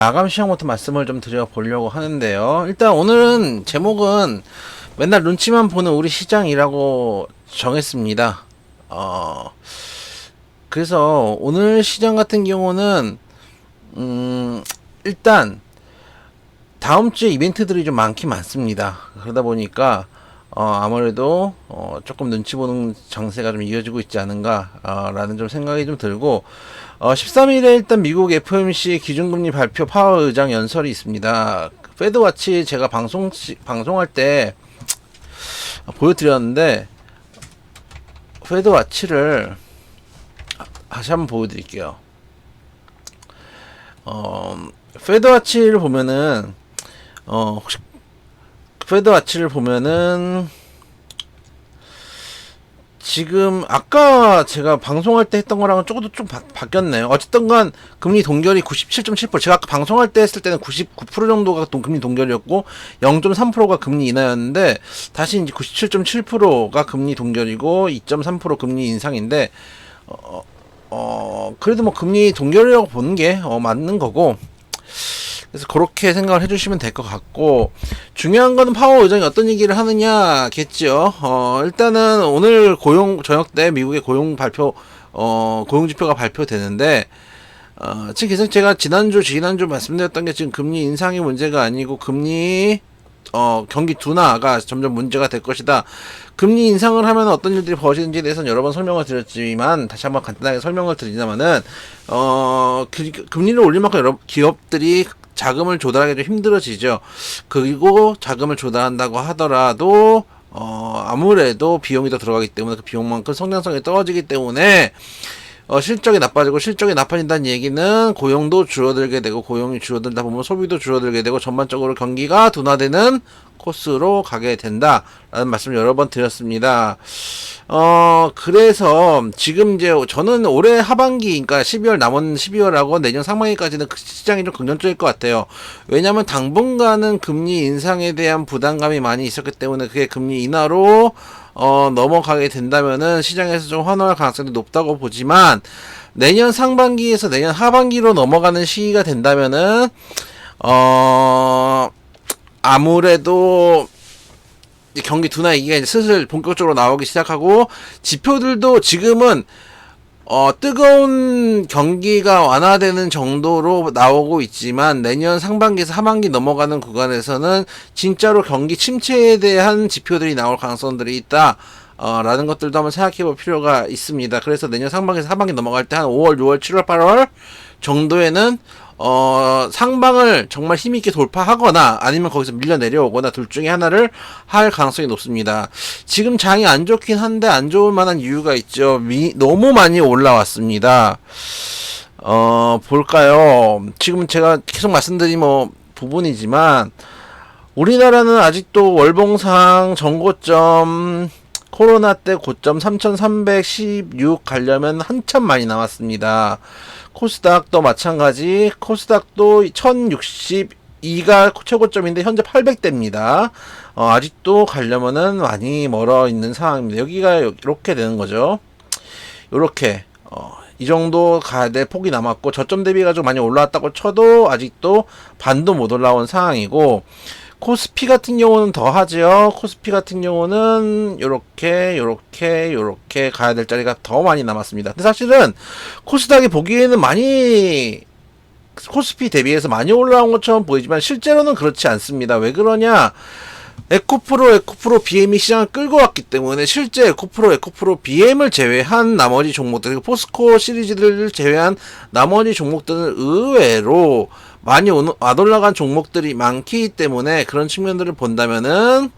마감 시장부터 말씀을 좀 드려보려고 하는데요. 일단 오늘은 제목은 맨날 눈치만 보는 우리 시장이라고 정했습니다. 그래서 오늘 시장 같은 경우는 일단 다음 주에 이벤트들이 좀 많긴 많습니다. 그러다 보니까 아무래도 조금 눈치 보는 장세가 좀 이어지고 있지 않은가 라는 좀 생각이 좀 들고 13일에 일단 미국 FOMC 기준금리 발표 파월 의장 연설이 있습니다. 페드와치 제가 방송할 때 보여드렸는데 페드와치를 다시 한번 보여드릴게요. 페드와치를 보면은 혹시 페드와치를 보면은 지금 아까 제가 방송할 때 했던 거랑은 조금 바뀌었네요. 어쨌든 간 금리 동결이 97.7%, 제가 아까 방송할 때 했을 때는 99% 정도가 금리 동결이었고 0.3%가 금리 인하였는데 다시 이제 97.7%가 금리 동결이고 2.3% 금리 인상인데 그래도 뭐 금리 동결이라고 보는 게 맞는 거고, 그래서 그렇게 생각을 해주시면 될 것 같고, 중요한 거는 파월 의장이 어떤 얘기를 하느냐겠죠. 일단은 오늘 저녁 때 미국의 고용지표가 발표되는데, 지금 계속 제가 지난주 말씀드렸던 게 지금 금리 인상이 문제가 아니고 경기 둔화가 점점 문제가 될 것이다. 금리 인상을 하면 어떤 일들이 벌어지는지에 대해서는 여러 번 설명을 드렸지만 다시 한번 간단하게 설명을 드리자면은 금리를 올릴 만큼 여러 기업들이 자금을 조달하기 좀 힘들어지죠. 그리고 자금을 조달한다고 하더라도 아무래도 비용이 더 들어가기 때문에 그 비용만큼 성장성이 떨어지기 때문에 실적이 나빠지고, 실적이 나빠진다는 얘기는 고용도 줄어들게 되고, 고용이 줄어들다 보면 소비도 줄어들게 되고, 전반적으로 경기가 둔화되는 코스로 가게 된다라는 말씀을 여러 번 드렸습니다. 그래서 지금 이제 저는 올해 하반기, 그러니까 12월하고 내년 상반기까지는 그 시장이 좀 긍정적일 것 같아요. 왜냐면 당분간은 금리 인상에 대한 부담감이 많이 있었기 때문에 그게 금리 인하로 넘어가게 된다면은 시장에서 좀 환호할 가능성이 높다고 보지만, 내년 상반기에서 내년 하반기로 넘어가는 시기가 된다면은 아무래도 경기 둔화 얘기가 이제 슬슬 본격적으로 나오기 시작하고, 지표들도 지금은 뜨거운 경기가 완화되는 정도로 나오고 있지만, 내년 상반기에서 하반기 넘어가는 구간에서는 진짜로 경기 침체에 대한 지표들이 나올 가능성들이 있다. 라는 것들도 한번 생각해 볼 필요가 있습니다. 그래서 내년 상반기에서 하반기 넘어갈 때 한 5월, 6월, 7월, 8월 정도에는 상방을 정말 힘있게 돌파하거나 아니면 거기서 밀려 내려오거나 둘 중에 하나를 할 가능성이 높습니다. 지금 장이 안 좋긴 한데 안 좋을 만한 이유가 있죠. 너무 많이 올라왔습니다. 볼까요? 지금 제가 계속 말씀드린 부분이지만, 우리나라는 아직도 월봉상 전고점 코로나 때 고점 3316 가려면 한참 많이 남았습니다. 코스닥도 마찬가지. 코스닥도 1062가 최고점인데 현재 800대입니다. 아직도 가려면은 많이 멀어 있는 상황입니다. 여기가 이렇게 되는 거죠. 이렇게 이 정도 가야 될 폭이 남았고, 저점 대비가 좀 많이 올라왔다고 쳐도 아직도 반도 못 올라온 상황이고, 코스피 같은 경우는 더 하죠. 코스피 같은 경우는 요렇게 가야 될 자리가 더 많이 남았습니다. 근데 사실은 코스닥이 보기에는 코스피 대비해서 많이 올라온 것처럼 보이지만 실제로는 그렇지 않습니다. 왜 그러냐? 에코프로 BM이 시장을 끌고 왔기 때문에, 실제 에코프로 BM을 제외한 나머지 종목들, 포스코 시리즈들을 제외한 나머지 종목들은 의외로 많이 안 올라간 종목들이 많기 때문에, 그런 측면들을 본다면은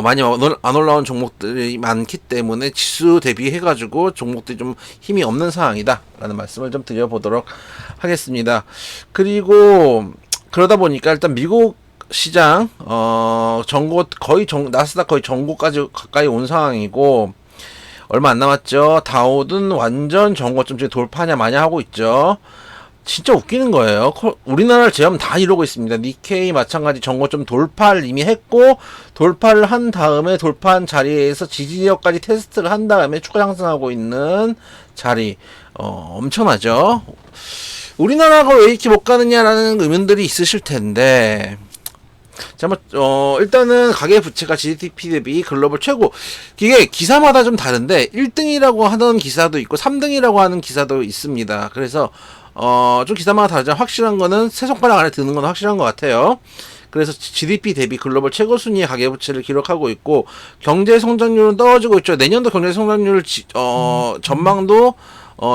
많이 안 올라온 종목들이 많기 때문에 지수 대비해가지고 종목들이 좀 힘이 없는 상황이다 라는 말씀을 좀 드려보도록 하겠습니다. 그리고 그러다 보니까 일단 미국 시장 나스닥 거의 전고까지 가까이 온 상황이고, 얼마 안 남았죠. 다우든 완전 전고점 지금 돌파냐 마냐 하고 있죠. 진짜 웃기는 거예요. 우리나라를 제외하면 다 이러고 있습니다. 니케이 마찬가지 전고점 돌파를 이미 했고, 돌파를 한 다음에 돌파한 자리에서 지지력까지 테스트를 한 다음에 추가 상승하고 있는 자리, 엄청나죠. 우리나라가 왜 이렇게 못 가느냐라는 의문들이 있으실 텐데, 자, 일단은 가계부채가 GDP 대비 글로벌 최고. 이게 기사마다 좀 다른데 1등이라고 하던 기사도 있고 3등이라고 하는 기사도 있습니다. 그래서 좀 기사마다 다르지만 확실한 거는 세 손가락 안에 드는 건 확실한 것 같아요. 그래서 GDP 대비 글로벌 최고 순위의 가계부채를 기록하고 있고, 경제 성장률은 떨어지고 있죠. 내년도 경제 성장률 전망도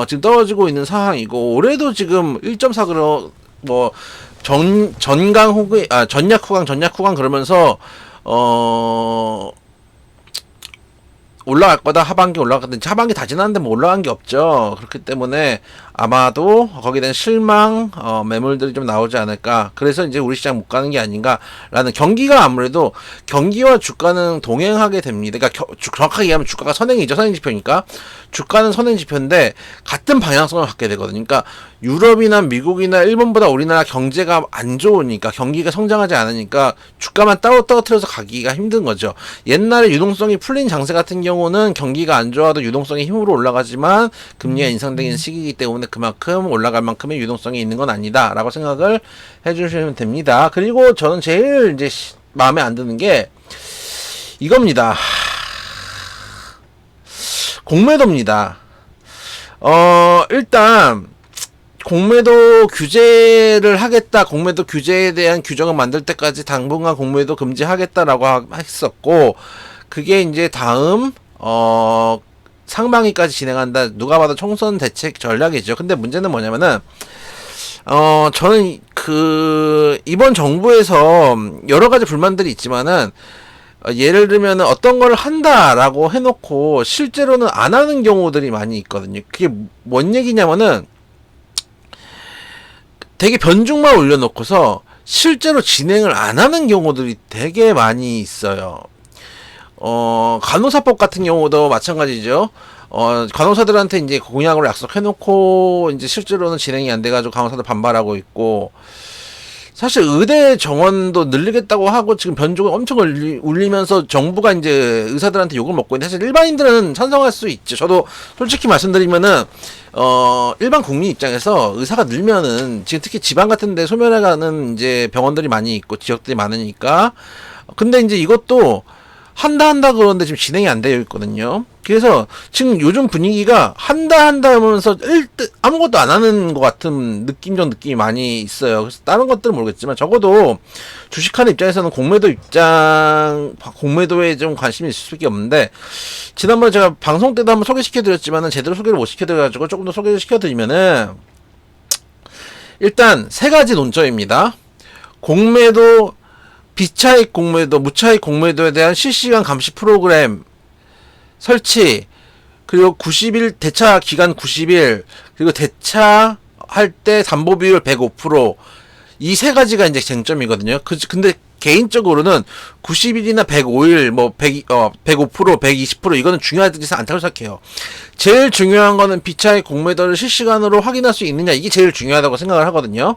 지금 떨어지고 있는 상황이고, 올해도 지금 1.4 전강 후기, 전약 후강 그러면서 올라갈 거다. 하반기 올라갔는데 하반기 다 지났는데 뭐 올라간 게 없죠. 그렇기 때문에 아마도 거기에 대한 실망 매물들이 좀 나오지 않을까. 그래서 이제 우리 시장 못 가는 게 아닌가라는, 경기가 아무래도 경기와 주가는 동행하게 됩니다. 그러니까 정확하게 얘기하면 주가가 선행이죠. 선행지표니까 주가는 선행지표인데 같은 방향성을 갖게 되거든요. 그러니까 유럽이나 미국이나 일본보다 우리나라 경제가 안 좋으니까, 경기가 성장하지 않으니까 주가만 따로 떨어뜨려서 가기가 힘든 거죠. 옛날에 유동성이 풀린 장세 같은 경우는 경기가 안 좋아도 유동성이 힘으로 올라가지만 금리가 인상되는 시기이기 때문에 그만큼 올라갈 만큼의 유동성이 있는 건 아니다 라고 생각을 해주시면 됩니다. 그리고 저는 제일 이제 마음에 안 드는 게 이겁니다. 공매도입니다. 일단 공매도 규제를 하겠다, 공매도 규제에 대한 규정을 만들 때까지 당분간 공매도 금지하겠다라고 했었고, 그게 이제 다음 상반기까지 진행한다. 누가 봐도 총선 대책 전략이죠. 근데 문제는 뭐냐면은 저는 이번 정부에서 여러 가지 불만들이 있지만은, 예를 들면 어떤 걸 한다라고 해놓고 실제로는 안 하는 경우들이 많이 있거든요. 그게 뭔 얘기냐면은, 되게 변죽만 올려놓고서 실제로 진행을 안 하는 경우들이 되게 많이 있어요. 간호사법 같은 경우도 마찬가지죠. 간호사들한테 이제 공약으로 약속해놓고 이제 실제로는 진행이 안 돼가지고 간호사들 반발하고 있고, 사실 의대 정원도 늘리겠다고 하고 지금 변죽을 엄청 울리면서 정부가 이제 의사들한테 욕을 먹고 있는데, 사실 일반인들은 찬성할 수 있죠. 저도 솔직히 말씀드리면은 일반 국민 입장에서 의사가 늘면은, 지금 특히 지방 같은데 소멸해가는 이제 병원들이 많이 있고 지역들이 많으니까, 근데 이제 이것도 한다 그러는데 지금 진행이 안 되어 있거든요. 그래서 지금 요즘 분위기가 한다 하면서 아무것도 안 하는 것 같은 느낌이 많이 있어요. 그래서 다른 것들은 모르겠지만 적어도 주식하는 입장에서는 공매도에 좀 관심이 있을 수밖에 없는데, 지난번에 제가 방송 때도 한번 소개시켜드렸지만은 제대로 소개를 못 시켜드려가지고 조금 더 소개를 시켜드리면은, 일단 세 가지 논점입니다. 공매도, 비차익 공매도, 무차익 공매도에 대한 실시간 감시 프로그램 설치, 그리고 90일 대차 기간 90일, 그리고 대차할 때 담보 비율 105%, 이 세 가지가 이제 쟁점이거든요. 근데 개인적으로는 90일이나 105일, 105%, 120% 이거는 중요하지 않다고 생각해요. 제일 중요한 거는 비차익 공매도를 실시간으로 확인할 수 있느냐, 이게 제일 중요하다고 생각을 하거든요.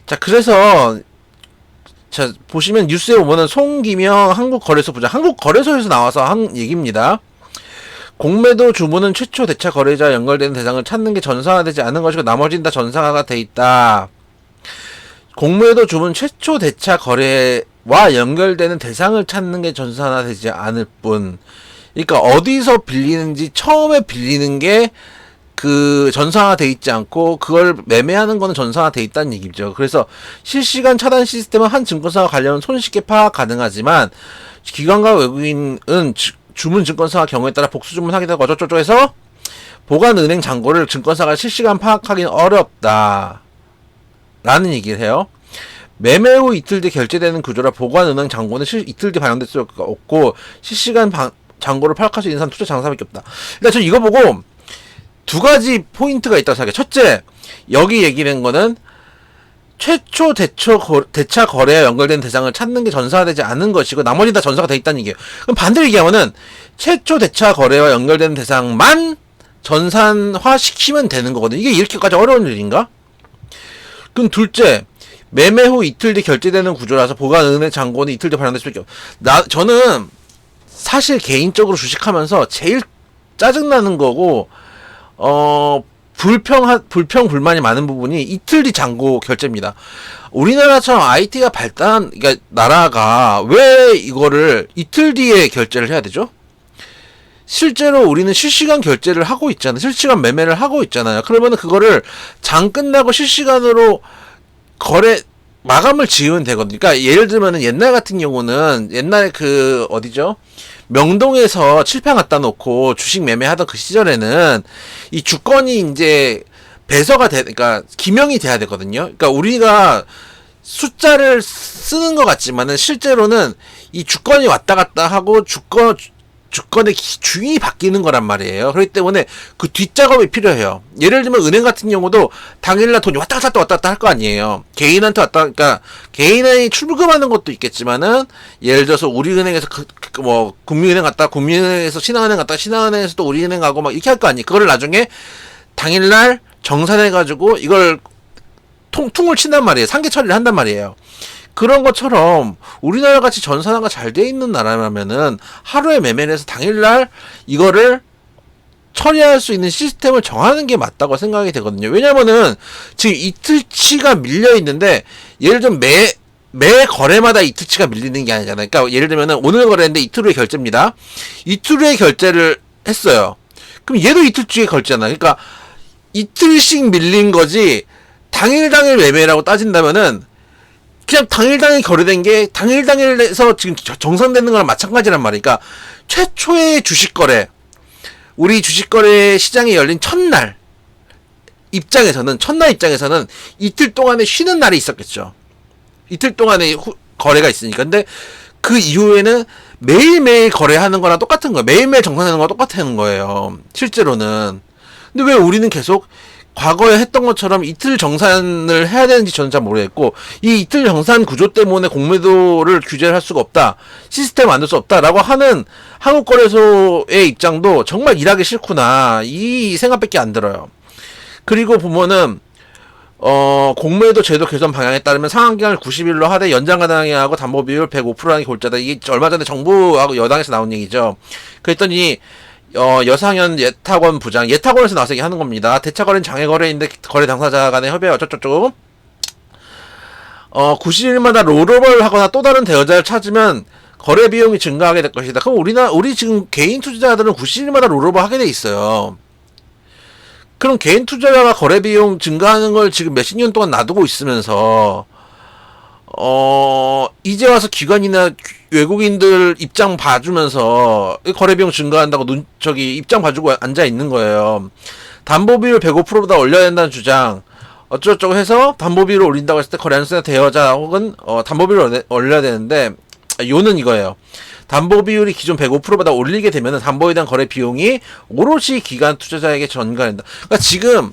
자, 그래서 자, 보시면 뉴스에 보면은 송기명 한국거래소 부장, 한국거래소에서 나와서 한 얘기입니다. 공매도 주문은 최초 대차 거래자와 연결되는 대상을 찾는 게 전산화되지 않은 것이고 나머지는 다 전산화가 돼 있다. 공매도 주문 최초 대차 거래와 연결되는 대상을 찾는 게 전산화되지 않을 뿐. 그러니까 어디서 빌리는지, 처음에 빌리는 게 전산화 돼 있지 않고 그걸 매매하는 거는 전산화 돼 있다는 얘기죠. 그래서 실시간 차단 시스템은 한 증권사와 관련은 손쉽게 파악 가능하지만, 기관과 외국인은 주문 증권사와 경우에 따라 복수 주문하게 되고 어쩌고저쩌고 해서 보관 은행 잔고를 증권사가 실시간 파악하기는 어렵다 라는 얘기를 해요. 매매 후 이틀 뒤 결제되는 구조라 보관 은행 잔고는 이틀 뒤 반영될 수가 없고, 실시간 잔고를 파악할 수 있는 사람 투자 장사밖에 없다. 일단 저 이거 보고 두 가지 포인트가 있다고 생각해요. 첫째, 여기 얘기된 거는 최초 대차 거래와 연결된 대상을 찾는 게 전산화되지 않은 것이고 나머지 다 전산화가 돼 있다는 얘기예요. 그럼 반대로 얘기하면은 최초 대차 거래와 연결된 대상만 전산화 시키면 되는 거거든요. 이게 이렇게까지 어려운 일인가? 그럼 둘째, 매매 후 이틀 뒤 결제되는 구조라서 보관 은행 잔고는 이틀 뒤 발행될 수밖에 없어요. 저는 사실 개인적으로 주식하면서 제일 짜증나는 거고 불만이 많은 부분이 이틀 뒤 잔고 결제입니다. 우리나라처럼 IT가 그러니까 나라가 왜 이거를 이틀 뒤에 결제를 해야 되죠? 실제로 우리는 실시간 결제를 하고 있잖아요. 실시간 매매를 하고 있잖아요. 그러면 그거를 장 끝나고 실시간으로 마감을 지으면 되거든요. 그러니까 예를 들면은 옛날 같은 경우는 옛날에 어디죠? 명동에서 칠판 갖다 놓고 주식 매매하던 그 시절에는 이 주권이 이제 그러니까 기명이 돼야 되거든요. 그러니까 우리가 숫자를 쓰는 것 같지만은 실제로는 이 주권이 왔다 갔다 하고 주권의 주인이 바뀌는 거란 말이에요. 그렇기 때문에 그 뒷작업이 필요해요. 예를 들면 은행 같은 경우도 당일날 돈이 왔다 갔다 할 거 아니에요. 개인한테 그러니까 개인이 출금하는 것도 있겠지만은 예를 들어서 우리은행에서 국민은행 갔다 국민은행에서 신한은행 갔다 신한은행에서 또 우리은행 가고 막 이렇게 할 거 아니에요. 그거를 나중에 당일날 정산해가지고 이걸 퉁을 친단 말이에요. 상계 처리를 한단 말이에요. 그런 것처럼 우리나라 같이 전산화가 잘 돼 있는 나라라면은 하루에 매매를 해서 당일날 이거를 처리할 수 있는 시스템을 정하는 게 맞다고 생각이 되거든요. 왜냐면은 지금 이틀치가 밀려 있는데 예를 들면 매 거래마다 이틀치가 밀리는 게 아니잖아요. 그러니까 예를 들면은 오늘 거래했는데 이틀 후에 결제입니다. 이틀 후에 결제를 했어요. 그럼 얘도 이틀 뒤에 결제잖아요. 그러니까 이틀씩 밀린 거지 당일 매매라고 따진다면은 그냥 당일 거래된 게 당일에서 지금 정산되는 거랑 마찬가지란 말이에요. 그러니까 최초의 주식거래, 우리 주식거래 시장이 열린 첫날 입장에서는 이틀 동안에 쉬는 날이 있었겠죠. 이틀 동안에 거래가 있으니까. 근데 그 이후에는 매일매일 거래하는 거랑 똑같은 거예요. 매일매일 정산하는 거랑 똑같은 거예요. 실제로는. 근데 왜 우리는 계속 과거에 했던 것처럼 이틀 정산을 해야 되는지 저는 잘 모르겠고, 이 이틀 정산 구조 때문에 공매도를 규제를 할 수가 없다, 시스템 만들 수 없다라고 하는 한국거래소의 입장도 정말 일하기 싫구나, 이 생각밖에 안 들어요. 그리고 보면은 공매도 제도 개선 방향에 따르면 상한기간을 90일로 하되 연장 가능하고 담보 비율 105%라는 게 골자다. 이게 얼마 전에 정부하고 여당에서 나온 얘기죠. 그랬더니 여상현 예탁원 부장, 예탁원에서 나와서 얘기하는 겁니다. 대차거래는 장외거래인데 거래 당사자 간의 협의 어쩌고저쩌고 90일마다 롤오버를 하거나 또 다른 대여자를 찾으면 거래 비용이 증가하게 될 것이다. 그럼 우리 지금 개인 투자자들은 90일마다 롤오버 하게 돼 있어요. 그럼 개인 투자자가 거래 비용 증가하는 걸 지금 몇십 년 동안 놔두고 있으면서 이제 와서 기관이나 외국인들 입장 봐주면서 거래 비용 증가한다고 입장 봐주고 앉아 있는 거예요. 담보 비율 105%보다 올려야 된다는 주장, 어쩌고저쩌고 해서 담보 비율을 올린다고 했을 때 거래 안수나 대여자 혹은 담보 비율을 올려야 되는데, 요는 이거예요. 담보 비율이 기존 105%보다 올리게 되면 담보에 대한 거래 비용이 오롯이 기관 투자자에게 전가된다. 그러니까 지금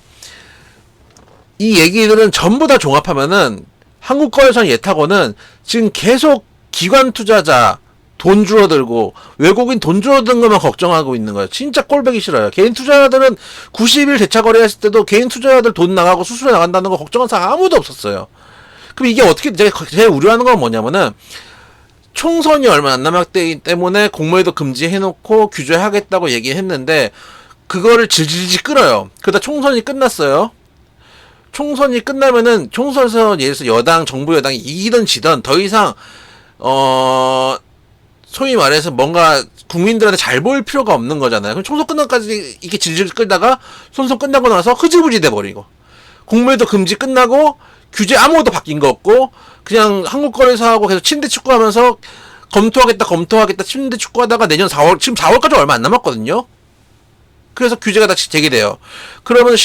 이 얘기들은 전부 다 종합하면은 한국거래소 예탁원은 지금 계속 기관 투자자 돈 줄어들고 외국인 돈 줄어드는 것만 걱정하고 있는 거예요. 진짜 꼴보기 싫어요. 개인 투자자들은 90일 대차 거래했을 때도 개인 투자자들 돈 나가고 수수료 나간다는 거 걱정한 사람 아무도 없었어요. 그럼 이게 어떻게, 제가 제일 우려하는 건 뭐냐면은 총선이 얼마 안 남았기 때문에 공매도 금지해놓고 규제하겠다고 얘기했는데 그거를 질질질 끌어요. 그러다 총선이 끝났어요. 총선이 끝나면은 총선에서 예를 들어서 정부 여당이 이기든 지든 더 이상 소위 말해서 뭔가 국민들한테 잘 보일 필요가 없는 거잖아요. 그럼 총선 끝나까지 이렇게 질질 끌다가 총선 끝나고 나서 흐지부지 돼버리고 공매도 금지 끝나고 규제 아무것도 바뀐 거 없고 그냥 한국거래소하고 계속 침대 축구하면서 검토하겠다 침대 축구하다가 내년 4월, 지금 4월까지 얼마 안 남았거든요. 그래서 규제가 다시 재개돼요. 그러면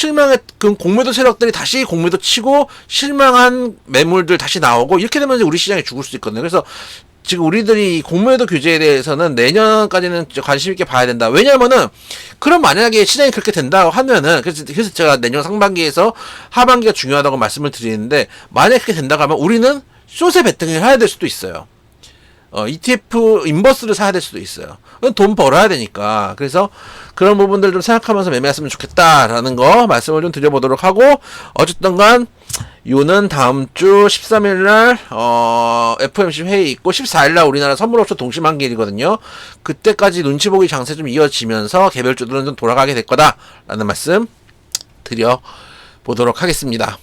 공매도 세력들이 다시 공매도 치고 실망한 매물들 다시 나오고 이렇게 되면 우리 시장이 죽을 수 있거든요. 그래서 지금 우리들이 공매도 규제에 대해서는 내년까지는 관심 있게 봐야 된다. 왜냐면은 그럼 만약에 시장이 그렇게 된다고 하면은 그래서 제가 내년 상반기에서 하반기가 중요하다고 말씀을 드리는데, 만약에 그렇게 된다고 하면 우리는 숏에 베팅을 해야 될 수도 있어요. ETF 인버스를 사야 될 수도 있어요. 돈 벌어야 되니까. 그래서 그런 부분들 좀 생각하면서 매매했으면 좋겠다라는 거 말씀을 좀 드려보도록 하고, 어쨌든 간 요는 다음 주 13일날 FOMC 회의 있고 14일날 우리나라 선물옵션 동시만기일이거든요. 그때까지 눈치 보기 장세 좀 이어지면서 개별주들은 좀 돌아가게 될 거다라는 말씀 드려 보도록 하겠습니다.